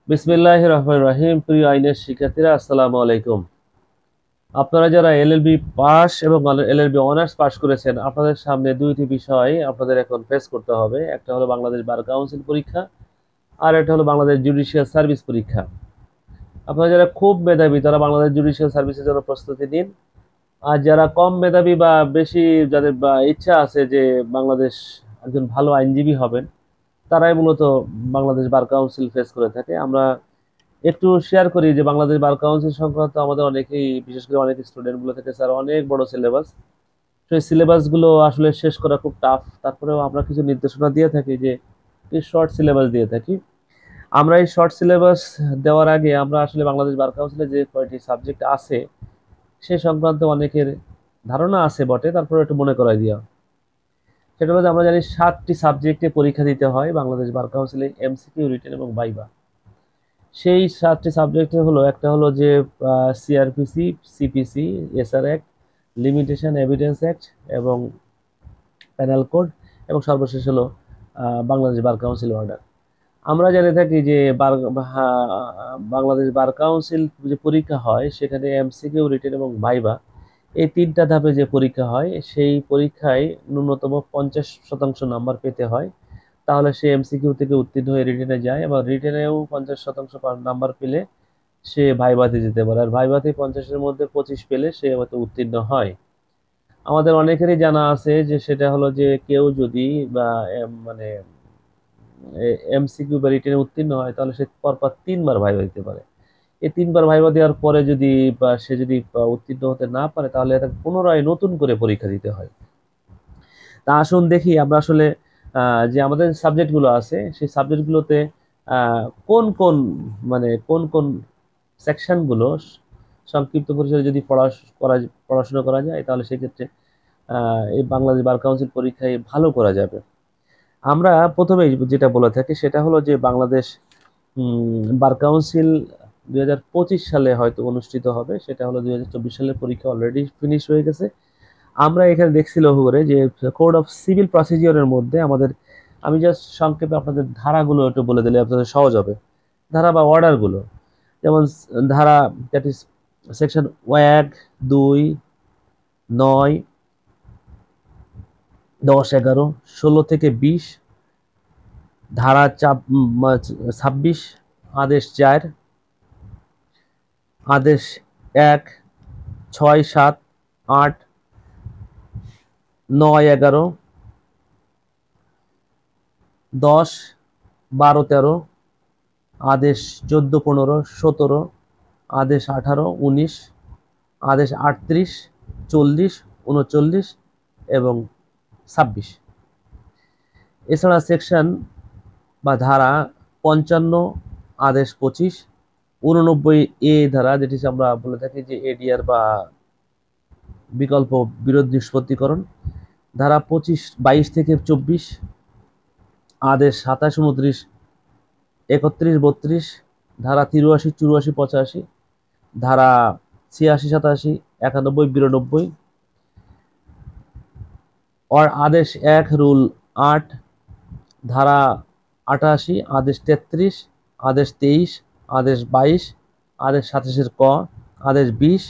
বিসমিল্লাহির রহমানির রহিম। প্রিয় আইনের শিক্ষার্থীরা, আসসালামু আলাইকুম। আপনারা যারা এলএলবি পাস এবং এলএলবি অনার্স পাস করেছেন, আপনাদের সামনে দুইটি বিষয় আপনাদের এখন ফেস করতে হবে। একটা হলো বাংলাদেশ বার কাউন্সিল পরীক্ষা, আর একটা হলো বাংলাদেশ জুডিশিয়াল সার্ভিস পরীক্ষা। আপনারা যারা খুব মেধাবী তারা বাংলাদেশ জুডিশিয়াল সার্ভিসের জন্য প্রস্তুতি নিন। আর যারা কম মেধাবী বা বেশি যাদের ইচ্ছা আছে যে বাংলাদেশ একজন ভালো আইনজীবী হবেন, তারাই মূলত বাংলাদেশ বার কাউন্সিল ফেস করে থাকে। আমরা একটু শেয়ার করি যে বাংলাদেশ বার কাউন্সিল সংক্রান্ত আমাদের অনেকেই, বিশেষ করে অনেক স্টুডেন্ট গুলো থেকে, স্যার অনেক বড় সিলেবাস, সেই সিলেবাস গুলো আসলে শেষ করা খুব টাফ। তারপরেও আমরা কিছু নির্দেশনা দিয়ে থাকি যে এই শর্ট সিলেবাস দিয়ে থাকি। আমরা এই শর্ট সিলেবাস দেওয়ার আগে আমরা আসলে বাংলাদেশ বার কাউন্সিলে যে কয়টি সাবজেক্ট আছে সে সংক্রান্ত অনেকের ধারণা আছে বটে, তারপরে একটু মনে করাই দিয়া। সেটা হলো যে আমরা জানি 7টি সাবজেক্টে পরীক্ষা দিতে হয় বাংলাদেশ বার কাউন্সিলে, এমসিকিউ, রিটেন এবং ভাইভা। সেই 7টি সাবজেক্ট হলো, একটা হলো যে CrPC, CPC, SR act, limitation evidence act এবং প্যানেল কোড, এবং সর্বশেষ হলো বাংলাদেশ বার কাউন্সিল অর্ডার। আমরা জেনে থাকি যে বাংলাদেশ বার কাউন্সিল যে পরীক্ষা হয় সেখানে এমসিকিউ, রিটেন এবং ভাইভা, এই 3টা ধাপে যে পরীক্ষা হয় সেই পরীক্ষায় ন্যূনতম 50% নাম্বার পেতে হয়। তাহলে সে এমসিকিউ থেকে উত্তীর্ণ হয়ে রিটেনে যায়, এবং রিটেনেও 50% নাম্বার পেলে সে ভাইভাতে যেতে পারে। আর ভাইভাতে 50-এর মধ্যে 25 পেলে সে হয়তো উত্তীর্ণ হয়। আমাদের অনেকেরই জানা আছে যে সেটা হলো যে কেউ যদি বা মানে এমসিকিউ বা রিটেনে উত্তীর্ণ হয় তাহলে সে পরপর 3বার ভাইভা দিতে পারে। এই 3বার ভাইভা দেওয়ার পরে যদি বা সে যদি উত্তীর্ণ হতে না পারে তাহলে তাকে পুনরায় নতুন করে পরীক্ষা দিতে হয়। তা আসুন দেখি আমরা আসলে যে আমাদের সাবজেক্টগুলো আছে সেই সাবজেক্টগুলোতে কোন কোন কোন কোন সেকশনগুলো সংক্ষিপ্ত পরিসরে যদি পড়াশোনা করা যায় তাহলে সেক্ষেত্রে এই বাংলাদেশ বার কাউন্সিল পরীক্ষায় ভালো করা যাবে। আমরা প্রথমে যেটা বলে থাকি সেটা হলো যে বাংলাদেশ বার কাউন্সিল 2025 সালে হয়তো অনুষ্ঠিত হবে। সেটা হলো 2024 সালের পরীক্ষা অলরেডি ফিনিশ হয়ে গেছে। আমরা এখানে দেখছি লক্ষ্য করে যে কোড অফ সিভিল প্রসিজিওরের মধ্যে আমাদের, আমি জাস্ট সংক্ষেপে আপনাদের ধারাগুলো একটু বলে দিলে আপনাদের সহজ হবে। ধারা বা অর্ডারগুলো, যেমন ধারা, দ্যাট ইজ সেকশন 1, 2, 9, 10, 11, 16 থেকে 20, ধারা 26, আদেশ 4, আদেশ 1, 6, 7, 8, 9, 11, 10, 12, 13, আদেশ 14, 15, 17, আদেশ 18, 19, আদেশ 38, 40, 39 এবং 26। এছাড়া সেকশন বা ধারা 55, আদেশ 25, 89 এ ধারা, যেটি আমরা বলে থাকি যে এডিআর বা বিকল্প বিরোধ নিষ্পত্তিকরণ, ধারা 22 থেকে 24, আদেশ 27, 29, 31, 32, ধারা 83, 84, 85, ধারা 86, 87, 91, 92, আদেশ 1, রুল 8, ধারা 88, আদেশ 33, আদেশ 23, আদেশ 22, আদেশ 27 ক, আদেশ 20,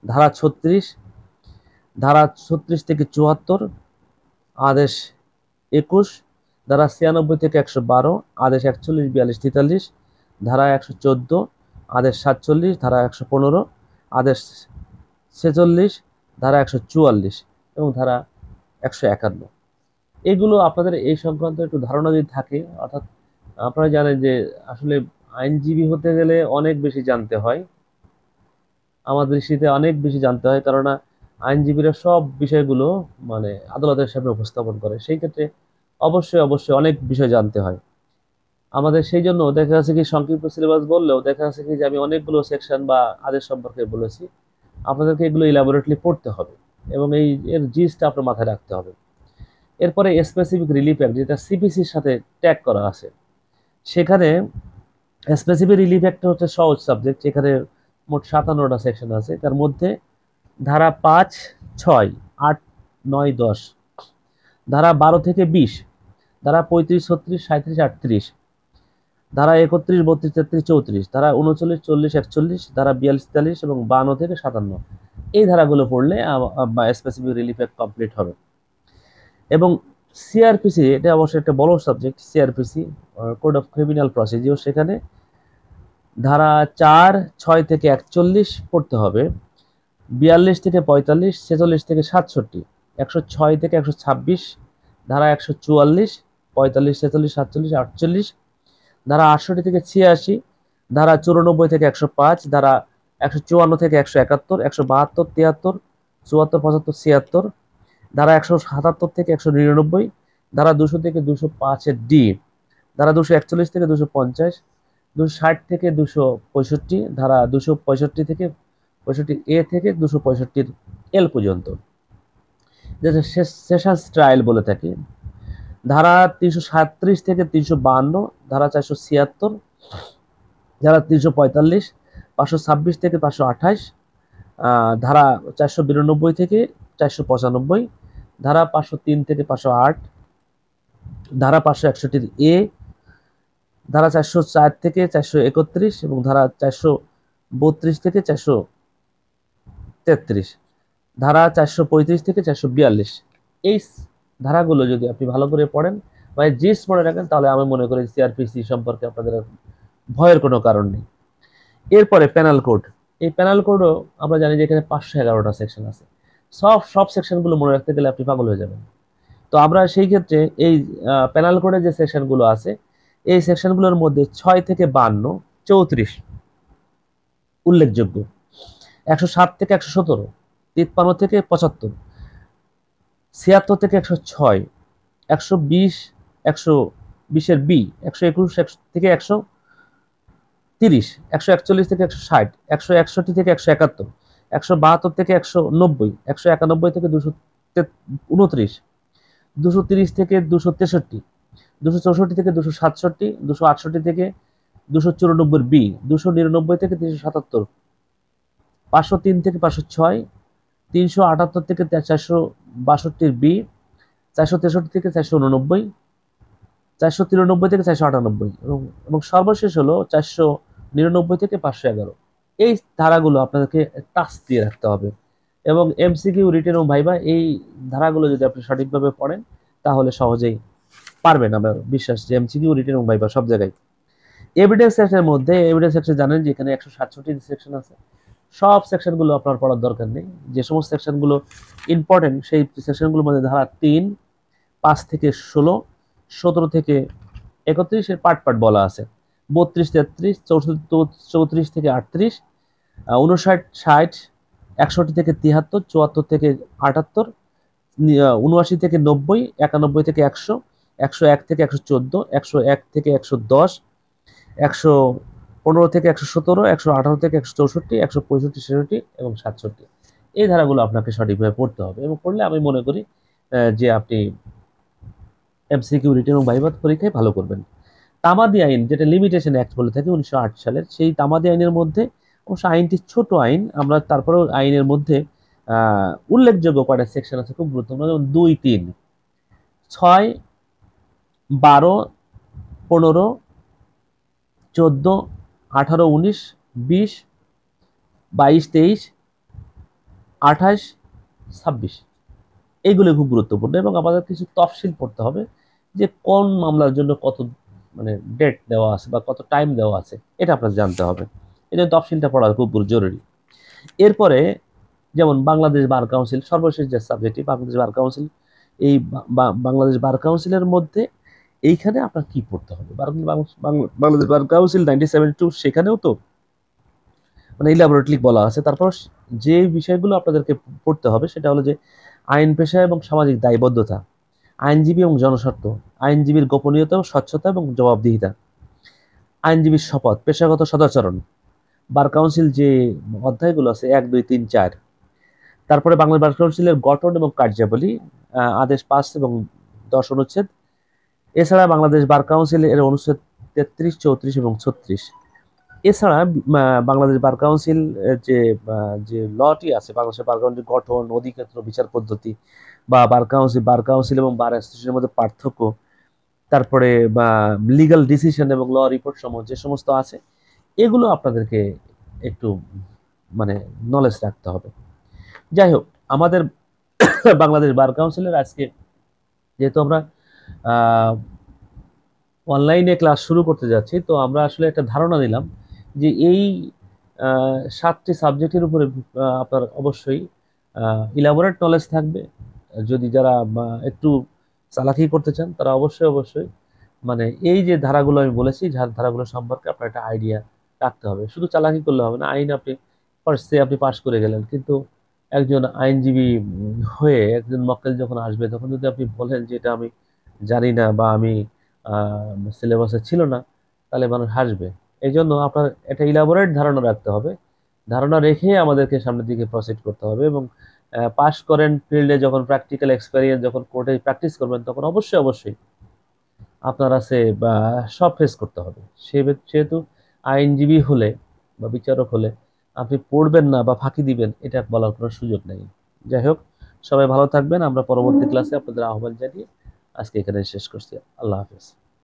ধারা 36, ধারা 36 থেকে 74, আদেশ 21, ধারা 96 থেকে 112, আদেশ 41, 42, 43, ধারা 114, আদেশ 47, ধারা 115, আদেশ 46, ধারা 144 এবং ধারা 151। এগুলো আপনাদের এই সংক্রান্ত একটু ধারণা যদি থাকে, অর্থাৎ আপনারা জানেন যে আসলে আইনজীবী হতে গেলে অনেক বেশি জানতে হয়, আমাদের দৃষ্টিতে অনেক বেশি জানতে হয়, কেননা আইনজীবীরা সব বিষয়গুলো আদালতের সামনে উপস্থাপন করে। সেই ক্ষেত্রে অবশ্যই অবশ্যই অনেক বিষয় জানতে হয় আমাদের। সেই জন্য দেখা যাচ্ছে কি সংক্ষিপ্ত সিলেবাস বললেও দেখা যাচ্ছে কি যে আমি অনেকগুলো সেকশন বা আদেশ সম্পর্কে বলেছি, আপনাদেরকে এগুলো ইলাবোরেটলি পড়তে হবে এবং এর জিস্টটা আপনার মাথায় রাখতে হবে। এরপরে স্পেসিফিক রিলিফ অ্যাক্ট, যেটা সিপিসির সাথে ট্যাগ করা আছে, সেখানে স্পেসিফিক রিলিফ অ্যাক্ট হচ্ছে সহজ সাবজেক্ট, যেখানে মোট 57টা সেকশন আছে। তার মধ্যে ধারা 5, 6, 8, 9, 10, ধারা 12 থেকে 20, ধারা 35, 36, 37, 38, ধারা 31, 32, 33, 34, ধারা 39, 40, 41, ধারা 42, 43 এবং 52 থেকে 57, এই ধারাগুলো পড়লে স্পেসিফিক রিলিফ অ্যাক্ট কমপ্লিট হবে। এবং সিআরপিসি, এটা অবশ্যই একটা বড় subject, CrPC code of criminal procedure, সেখানে ধারা 4, 6 থেকে 41 পড়তে হবে, 42 থেকে 45, 46 থেকে 67, 106 থেকে 126, ধারা 144, 45, 46, 47, 48, ধারা 68 থেকে 86, ধারা 94 থেকে 105, ধারা 154 থেকে 171, 172, 73, 74, 75, 76, ধারা 177 থেকে 199, ধারা 200 থেকে 205 ডি, ধারা 241 থেকে 250, 260 থেকে 265, ধারা 265 থেকে 65 এ থেকে 265 এল পর্যন্ত, যেটা সেশনস ট্রায়াল বলে থাকি। ধারা 337 থেকে 352, ধারা 476, ধারা 345, 526 থেকে 528, ধারা 492 থেকে 495, ধারা 503 থেকে 508, ধারা 561 এ, ধারা 404 থেকে 431 এবং ধারা 432 থেকে 433, ধারা 435 থেকে 442। এই ধারাগুলো যদি আপনি ভালো করে পড়েন বা জিএস পড়ে রাখেন, তাহলে আমি মনে করি সিআরপিসি সম্পর্কে আপনাদের ভয়ের কোনো কারণ নেই। এরপরে প্যানাল কোড। এই প্যানাল কোডও আমরা জানি যে এখানে 511টা সেকশন আছে। সব সেকশনগুলো মনে রাখতে গেলে আপনি পাগল হয়ে যাবেন। তো আমরা সেই ক্ষেত্রে এই প্যানাল কোডের যে সেকশনগুলো আছে, এই সেকশনগুলোর মধ্যে 6 থেকে 52, 34 উল্লেখযোগ্য, 107 থেকে 117, 53 থেকে 75, 76 থেকে 106, 120, 120 বি, 121 থেকে 130, 141 থেকে 160, 161 থেকে 171, 172 থেকে 190, 191 থেকে 229, 230 থেকে 263, 264 থেকে 267, 268 থেকে 294 বি, 299 থেকে 377, 503 থেকে 506, 378 থেকে 462 বি, 463 থেকে 489, 493 থেকে 498 এবং সর্বশেষ হলো 499 থেকে 511। এই ধারাগুলো আপনাদেরকে টাচ দিয়ে রাখতে হবে এবং এমসিকিউ, রিটেন এবং ভাইবা, এই ধারাগুলো যদি আপনি সঠিকভাবে পড়েন তাহলে সহজেই পারবেন। আমার বিশ্বাস যে এমসিকিউ, রিটেন এবং ভাইবা সব জায়গায়। এভিডেন্স সেকশনের মধ্যে, এভিডেন্স সেকশন জানেন যে এখানে 167 সেকশন আছে। সব সেকশনগুলো আপনার পড়ার দরকার নেই। যে সমস্ত সেকশনগুলো ইম্পর্টেন্ট সেই সেকশনগুলোর মধ্যে ধারা 3, 5 থেকে 16, 17 থেকে 31 এর পার্ট বলা আছে। 32, 33, 34 থেকে 38, 59, 60, 61 থেকে 73, 74 থেকে 78, 79 থেকে 90, 91 থেকে 100, 101 থেকে 114, 101 থেকে 110, 115 থেকে 117, 118 থেকে 164, 165, 66 এবং 67। এই ধারাগুলো আপনাকে সঠিকভাবে পড়তে হবে এবং পড়লে আমি মনে করি যে আপনি এমসিকিউ, রিটেন এবং ভাইভা পরীক্ষায় ভালো করবেন। তামাদি আইন, যেটা লিমিটেশন অ্যাক্ট বলে থাকে 1908 সালের, সেই তামাদি আইনের মধ্যে, অবশ্য আইনটি ছোট আইন, আমরা তারপরেও আইনের মধ্যে উল্লেখযোগ্য কয়টা সেকশন আছে খুব গুরুত্বপূর্ণ, যেমন 2, 3, 6, 12, 15, 14, 18, 19, 20, 22, 23, 28, 26। এইগুলো খুব গুরুত্বপূর্ণ এবং আমাদের কিছু তফসিল পড়তে হবে যে কোন মামলার জন্য কত ডেট দেওয়া আছে বা কত টাইম দেওয়া আছে, এটা আপনার জানতে হবে। এই জন্য তফসিলটা পড়া খুব জরুরি। এরপরে যেমন বাংলাদেশ বার কাউন্সিল, সর্বশেষ যে সাবজেক্টটি বাংলাদেশ বার কাউন্সিল, এই বাংলাদেশ বার কাউন্সিলের মধ্যে এইখানে আপনার কি পড়তে হবে? বাংলাদেশ বার কাউন্সিল 1972, সেখানেও তো মানে ইলাবোরেটলি বলা আছে। তারপর যে বিষয়গুলো আপনাদেরকে পড়তে হবে সেটা হলো যে আইন পেশা এবং সামাজিক দায়বদ্ধতা, আইনজীবী এবং জনস্বার্থ, আইনজীবীর গোপনীয়তা, স্বচ্ছতা এবং জবাবদিহিতা, আইনজীবীর শপথ, পেশাগত সদাচরণ, বার কাউন্সিল যে অধ্যায়গুলো আছে 1, 2, 3, 4। তারপরে বাংলাদেশ বার কাউন্সিলের গঠন এবং কার্যাবলী, আদেশ 5 এবং 10 অনুচ্ছেদ। এছাড়া বাংলাদেশ বার কাউন্সিল এর অনুচ্ছেদ 33, 34 এবং 36। এছাড়া বাংলাদেশ বার কাউন্সিল যে লটি আছে, বাংলাদেশের বার কাউন্সিল গঠন, অধিক্ষেত্র, বিচার পদ্ধতি বা বার কাউন্সিল এবং বার অ্যাসোসিয়েশনের মধ্যে পার্থক্য, তারপরে বা লিগ্যাল ডিসিশন এবং ল রিপোর্ট সমূহ যে সমস্ত আছে, এগুলো আপনাদেরকে একটু মানে নলেজ রাখতে হবে। যাই হোক, আমাদের বাংলাদেশ বার কাউন্সিলের আজকে যেহেতু আমরা অনলাইনে ক্লাস শুরু করতে যাচ্ছি, তো আমরা আসলে একটা ধারণা দিলাম যে এই 7টি সাবজেক্টের উপরে আপনার অবশ্যই ইলাবোরেট নলেজ থাকবে। যদি যারা একটু চালাকি করতে চান, তারা অবশ্যই অবশ্যই মানে এই যে ধারাগুলো আমি বলেছি, ধারাগুলো সম্পর্কে আপনার একটা আইডিয়া রাখতে হবে। শুধু চালাকি করলে হবে না। আইন আপনি ফার্স্টে আপনি পাশ করে গেলেন, কিন্তু একজন আইনজীবী হয়ে একজন মক্কেল যখন আসবে, তখন যদি আপনি বলেন যে এটা আমি জানি না বা আমি সিলেবাসে ছিল না, তাহলে মানুষ হাসবে। এই জন্য আপনার একটা ইলাবোরেট ধারণা রাখতে হবে। ধারণা রেখে আমাদেরকে সামনের দিকে প্রসিড করতে হবে, এবং পাশ করেন ফিল্ডে যখন প্র্যাকটিক্যাল এক্সপেরিয়েন্স, যখন কোর্টে প্র্যাকটিস করবেন, তখন অবশ্যই অবশ্যই আপনার আছে বা সব ফেস করতে হবে। সেহেতু আইনজীবী হলে বা বিচারক হলে আপনি পড়বেন না বা ফাঁকি দিবেন, এটা বলার কোনো সুযোগ নেই। যাই হোক, সবাই ভালো থাকবেন। আমরা পরবর্তী ক্লাসে আপনাদের আহ্বান জানিয়ে আজকে এখানে শেষ করছি। আল্লাহ হাফেজ।